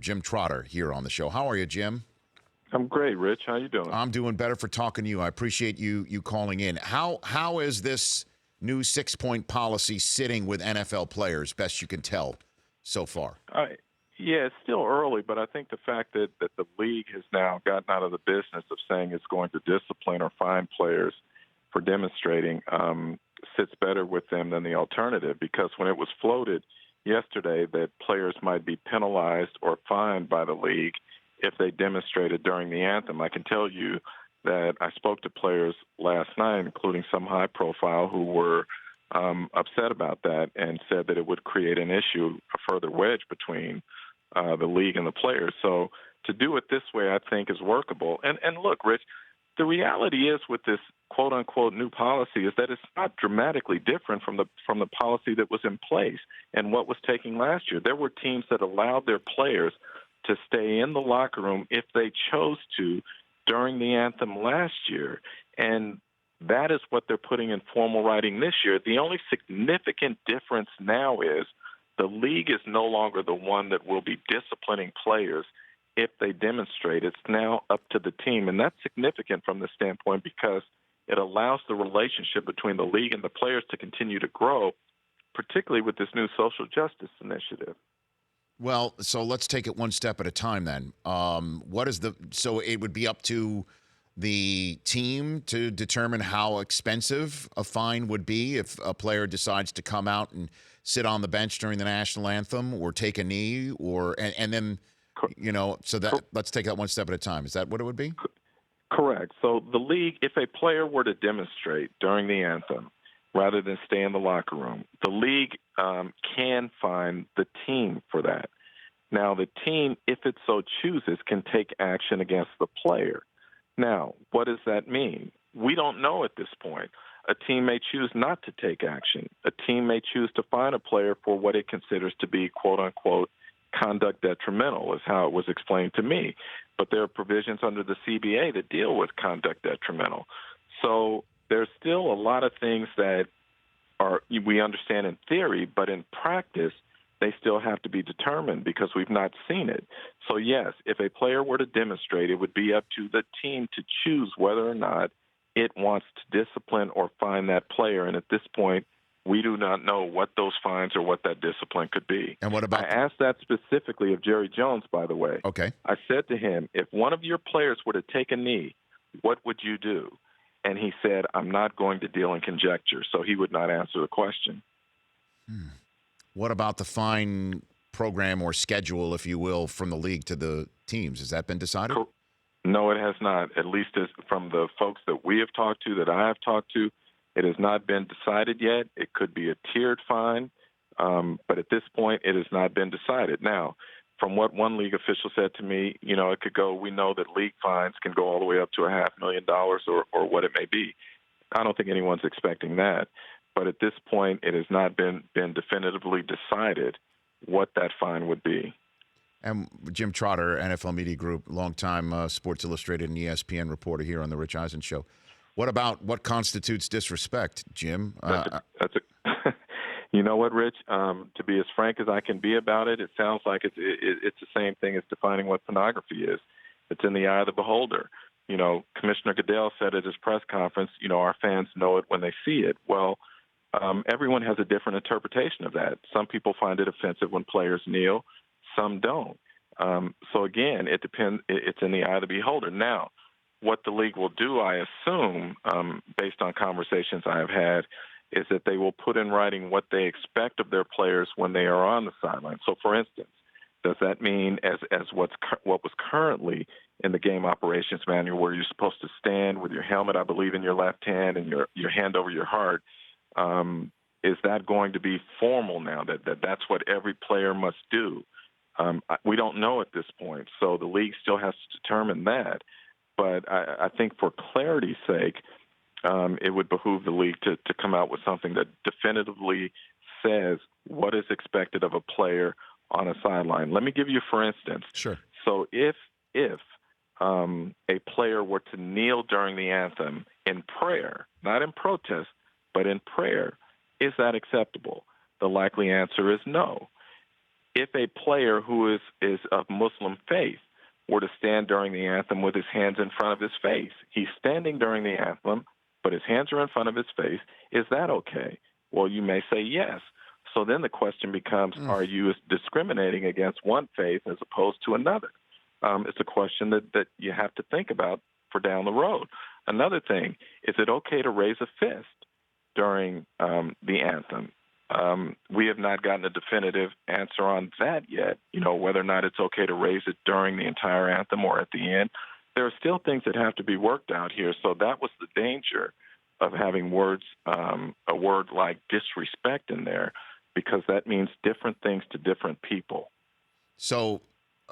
Jim Trotter here on the show. How are you, Jim? I'm great, Rich. How you doing? I'm doing better for talking to you. I appreciate you calling in. How is this new 6-point policy sitting with NFL players, best you can tell so far? Yeah, it's still early, but I think the fact that the league has now gotten out of the business of saying it's going to discipline or fine players for demonstrating sits better with them than the alternative, because when it was floated yesterday that players might be penalized or fined by the league if they demonstrated during the anthem, I can tell you that I spoke to players last night, including some high profile, who were upset about that and said that it would create an issue, a further wedge between the league and the players. So to do it this way, I think, is workable. And look, Rich, the reality is with this quote unquote new policy is that it's not dramatically different from the policy that was in place and what was taking last year. There were teams that allowed their players to stay in the locker room if they chose to during the anthem last year. And that is what they're putting in formal writing this year. The only significant difference now is the league is no longer the one that will be disciplining players if they demonstrate. It's now up to the team. And that's significant from the standpoint because it allows the relationship between the league and the players to continue to grow, particularly with this new social justice initiative. Well, so let's take it one step at a time then. So it would be up to the team to determine how expensive a fine would be if a player decides to come out and sit on the bench during the national anthem or take a knee and then, let's take that one step at a time. Is that what it would be? Correct. So the league, if a player were to demonstrate during the anthem rather than stay in the locker room, the league can fine the team for that. Now, the team, if it so chooses, can take action against the player. Now, what does that mean? We don't know at this point. A team may choose not to take action. A team may choose to fine a player for what it considers to be, quote unquote, conduct detrimental, is how it was explained to me. But there are provisions under the CBA that deal with conduct detrimental. So there's still a lot of things that we understand in theory, but in practice, they still have to be determined because we've not seen it. So, yes, if a player were to demonstrate, it would be up to the team to choose whether or not it wants to discipline or fine that player. And at this point, we do not know what those fines or what that discipline could be. And what about? I asked that specifically of Jerry Jones, by the way. Okay. I said to him, if one of your players were to take a knee, what would you do? And he said, I'm not going to deal in conjecture. So he would not answer the question. What about the fine program or schedule, if you will, from the league to the teams? Has that been decided? No, it has not. At least from the folks that we have talked to, that I have talked to, it has not been decided yet. It could be a tiered fine, but at this point, it has not been decided. Now, from what one league official said to me, it could go, we know that league fines can go all the way up to $500,000 or what it may be. I don't think anyone's expecting that. But at this point, it has not been definitively decided what that fine would be. And Jim Trotter, NFL Media Group, longtime Sports Illustrated and ESPN reporter here on the Rich Eisen Show. What constitutes disrespect, Jim? You know what, Rich? To be as frank as I can be about it, it sounds like it's the same thing as defining what pornography is. It's in the eye of the beholder. Commissioner Goodell said at his press conference, our fans know it when they see it. Well, everyone has a different interpretation of that. Some people find it offensive when players kneel. Some don't. So, again, it depends. It's in the eye of the beholder. Now, what the league will do, I assume, based on conversations I have had, is that they will put in writing what they expect of their players when they are on the sideline. So, for instance, does that mean as what was currently in the game operations manual where you're supposed to stand with your helmet, I believe, in your left hand and your hand over your heart, is that going to be formal now, that's what every player must do? We don't know at this point, so the league still has to determine that. But I think for clarity's sake, it would behoove the league to come out with something that definitively says what is expected of a player on a sideline. Let me give you, for instance. Sure. So if a player were to kneel during the anthem in prayer, not in protest, but in prayer, is that acceptable? The likely answer is no. if a player who is of Muslim faith were to stand during the anthem with his hands in front of his face. He's standing during the anthem, but his hands are in front of his face. Is that okay? Well, you may say yes. So then the question becomes, are you discriminating against one faith as opposed to another? It's a question that you have to think about for down the road. Another thing, is it okay to raise a fist during the anthem? We have not gotten a definitive answer on that yet, whether or not it's okay to raise it during the entire anthem or at the end. There are still things that have to be worked out here. So that was the danger of having words, a word like disrespect in there, because that means different things to different people. So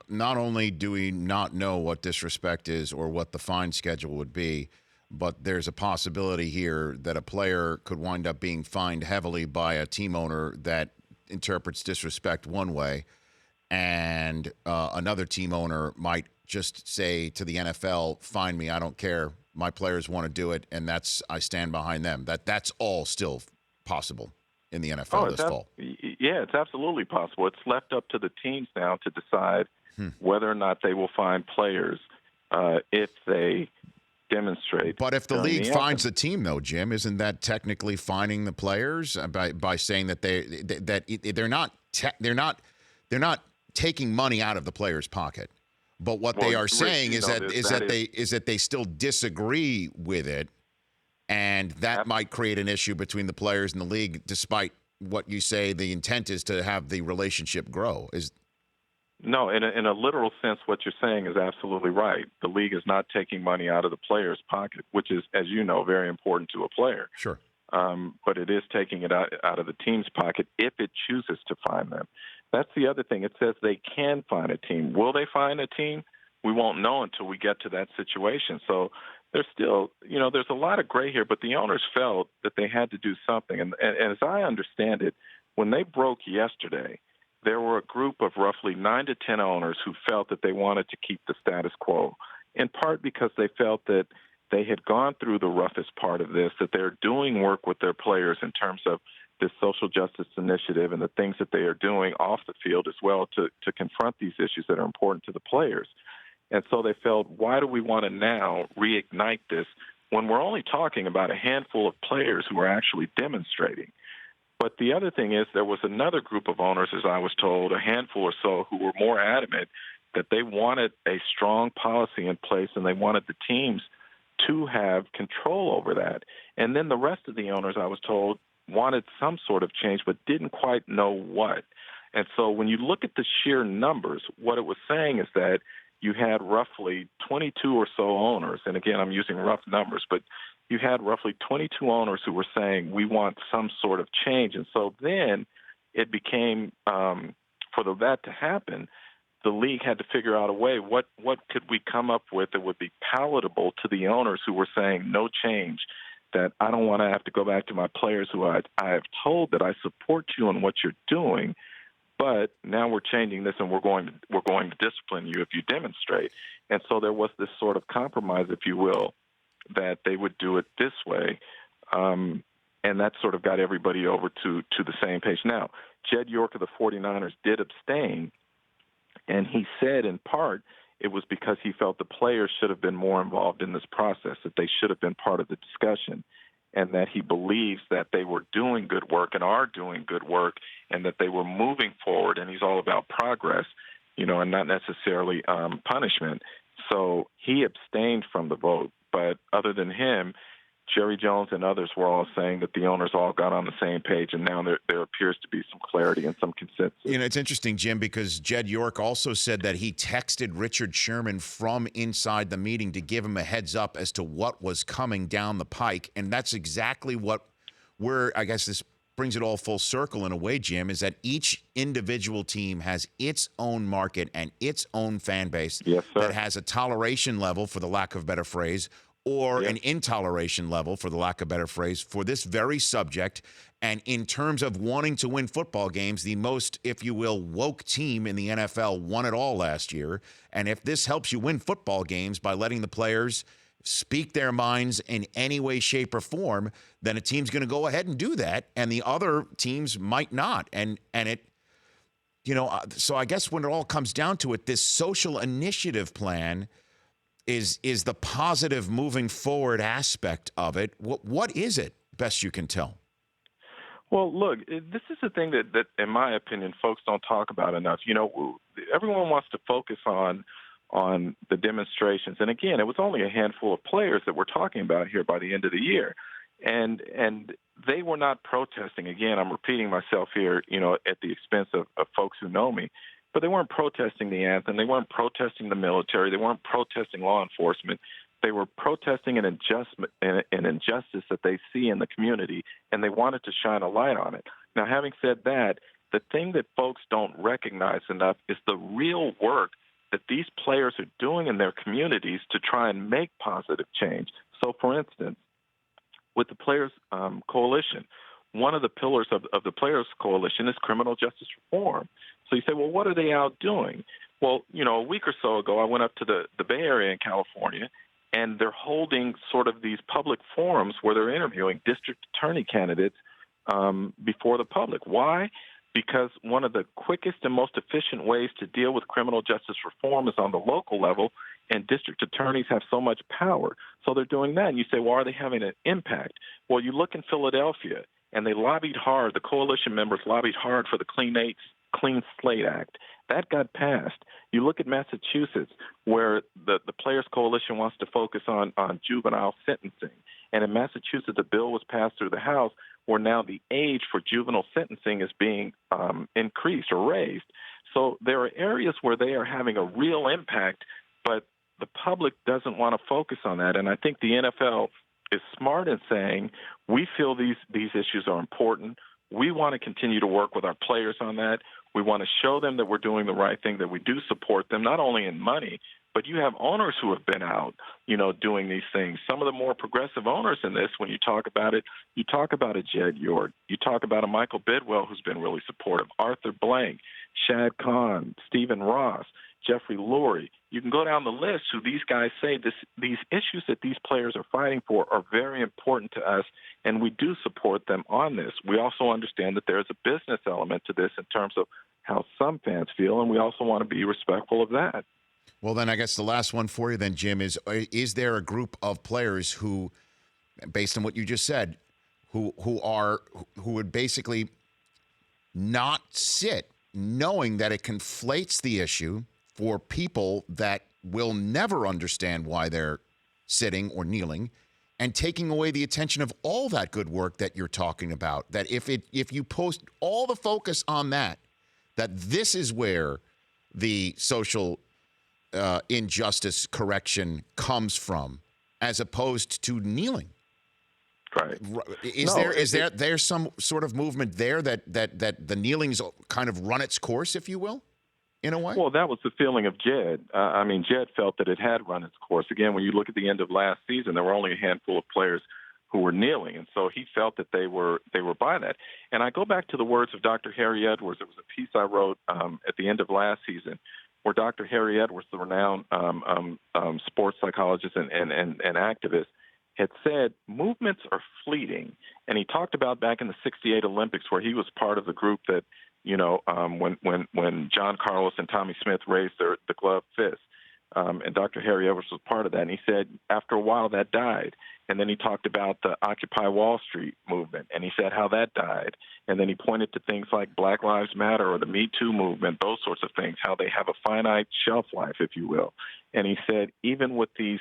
not only do we not know what disrespect is or what the fine schedule would be, but there's a possibility here that a player could wind up being fined heavily by a team owner that interprets disrespect one way, and another team owner might just say to the NFL, fine me, I don't care. My players want to do it, and I stand behind them. That's all still possible in the NFL this fall. Yeah, it's absolutely possible. It's left up to the teams now to decide whether or not they will fine players if they demonstrate. But if the league fines the team, though, Jim, isn't that technically fining the players by saying that they're not taking money out of the player's pocket? But what they are saying is that they still disagree with it, and that might create an issue between the players and the league, despite what you say the intent is to have the relationship grow. No, in a literal sense, what you're saying is absolutely right. The league is not taking money out of the player's pocket, which is, as you know, very important to a player. Sure. But it is taking it out of the team's pocket if it chooses to fine them. That's the other thing. It says they can fine a team. Will they fine a team? We won't know until we get to that situation. So there's still, there's a lot of gray here, but the owners felt that they had to do something. And as I understand it, when they broke yesterday, there were a group of roughly 9 to 10 owners who felt that they wanted to keep the status quo, in part because they felt that they had gone through the roughest part of this, that they're doing work with their players in terms of this social justice initiative and the things that they are doing off the field as well to confront these issues that are important to the players. And so they felt, why do we want to now reignite this when we're only talking about a handful of players who are actually demonstrating? But the other thing is there was another group of owners, as I was told, a handful or so, who were more adamant that they wanted a strong policy in place and they wanted the teams to have control over that. And then the rest of the owners, I was told, wanted some sort of change but didn't quite know what. And so when you look at the sheer numbers, what it was saying is that you had roughly 22 or so owners, and again, I'm using rough numbers, but you had roughly 22 owners who were saying we want some sort of change. And so then it became, for that to happen, the league had to figure out a way, what could we come up with that would be palatable to the owners who were saying no change, that I don't want to have to go back to my players who I have told that I support you in what you're doing, but now we're changing this and we're going to discipline you if you demonstrate. And so there was this sort of compromise, if you will, that they would do it this way, and that sort of got everybody over to the same page. Now, Jed York of the 49ers did abstain, and he said in part it was because he felt the players should have been more involved in this process, that they should have been part of the discussion, and that he believes that they were doing good work and are doing good work and that they were moving forward, and he's all about progress, and not necessarily punishment. So he abstained from the vote. But other than him, Jerry Jones and others were all saying that the owners all got on the same page, and now there appears to be some clarity and some consensus. It's interesting, Jim, because Jed York also said that he texted Richard Sherman from inside the meeting to give him a heads up as to what was coming down the pike, and that's exactly what I guess this brings it all full circle in a way, Jim, is that each individual team has its own market and its own fan base that has a toleration level, for the lack of a better phrase, or an intoleration level, for the lack of a better phrase, for this very subject. And in terms of wanting to win football games, the most, if you will, woke team in the NFL won it all last year. And if this helps you win football games by letting the players speak their minds in any way, shape, or form, then a team's going to go ahead and do that, and the other teams might not. And So I guess when it all comes down to it, this social initiative plan is the positive moving forward aspect of it. What is it, best you can tell? Well, look, this is the thing that, in my opinion, folks don't talk about enough. Everyone wants to focus on the demonstrations, and again, it was only a handful of players that we're talking about here by the end of the year, and they were not protesting. Again, I'm repeating myself here, at the expense of folks who know me, but they weren't protesting the anthem. They weren't protesting the military. They weren't protesting law enforcement. They were protesting an injustice that they see in the community, and they wanted to shine a light on it. Now, having said that, the thing that folks don't recognize enough is the real work that these players are doing in their communities to try and make positive change. So, for instance, with the Players Coalition, one of the pillars of the Players Coalition is criminal justice reform. So you say, well, what are they out doing? Well, a week or so ago, I went up to the Bay Area in California, and they're holding sort of these public forums where they're interviewing district attorney candidates before the public. Why? Because one of the quickest and most efficient ways to deal with criminal justice reform is on the local level, and district attorneys have so much power. So they're doing that. And you say, well, are they having an impact? Well, you look in Philadelphia, and they lobbied hard. The coalition members lobbied hard for the Clean Slate Act. That got passed. You look at Massachusetts, where the Players Coalition wants to focus on juvenile sentencing. And in Massachusetts, a bill was passed through the House where now the age for juvenile sentencing is being increased or raised. So there are areas where they are having a real impact, but the public doesn't want to focus on that. And I think the NFL is smart in saying, we feel these issues are important. We want to continue to work with our players on that. We want to show them that we're doing the right thing, that we do support them, not only in money, but you have owners who have been out, doing these things. Some of the more progressive owners in this, when you talk about it, you talk about a Jed York. You talk about a Michael Bidwell who's been really supportive, Arthur Blank, Shad Khan, Stephen Ross, Jeffrey Lurie. You can go down the list who these guys say these issues that these players are fighting for are very important to us, and we do support them on this. We also understand that there's a business element to this in terms of how some fans feel, and we also want to be respectful of that. Well, then I guess the last one for you then, Jim, is there a group of players who, based on what you just said, who would basically not sit knowing that it conflates the issue for people that will never understand why they're sitting or kneeling, and taking away the attention of all that good work that you're talking about? That if you post all the focus on that this is where the social injustice correction comes from, as opposed to kneeling. Right. Is there some sort of movement there that the kneeling's kind of run its course, if you will, in a way? Well, that was the feeling of Jed. Jed felt that it had run its course. Again, when you look at the end of last season, there were only a handful of players who were kneeling, and so he felt that they were by that. And I go back to the words of Dr. Harry Edwards. It was a piece I wrote at the end of last season, where Dr. Harry Edwards, the renowned sports psychologist and activist, had said movements are fleeting. And he talked about back in the '68 Olympics, where he was part of the group that, when John Carlos and Tommy Smith raised the glove fist. And Dr. Harry Edwards was part of that. And he said after a while that died. And then he talked about the Occupy Wall Street movement, and he said how that died. And then he pointed to things like Black Lives Matter or the Me Too movement, those sorts of things, how they have a finite shelf life, if you will. And he said even with these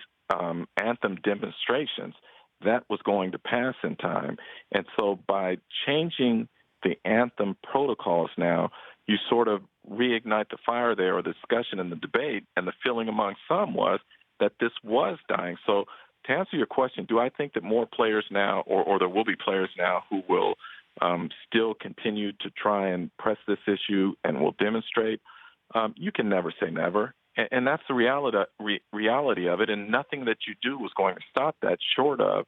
Anthem demonstrations, that was going to pass in time. And so by changing the Anthem protocols now, you sort of reignite the fire there, or the discussion and the debate, and the feeling among some was that this was dying. So to answer your question, do I think that more players now, or there will be players now who will still continue to try and press this issue and will demonstrate? You can never say never. And that's the reality of it, and nothing that you do is going to stop that, short of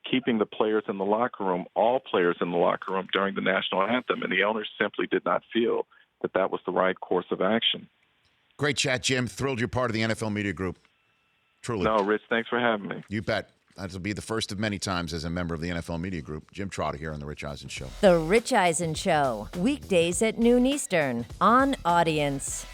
keeping the players in the locker room, all players in the locker room during the national anthem. And the owners simply did not feel that that was the right course of action. Great chat, Jim. Thrilled you're part of the NFL Media Group. Truly. No, Rich, thanks for having me. You bet. that'll be the first of many times as a member of the NFL Media Group. Jim Trotter here on The Rich Eisen Show. The Rich Eisen Show, weekdays at noon Eastern on Audience.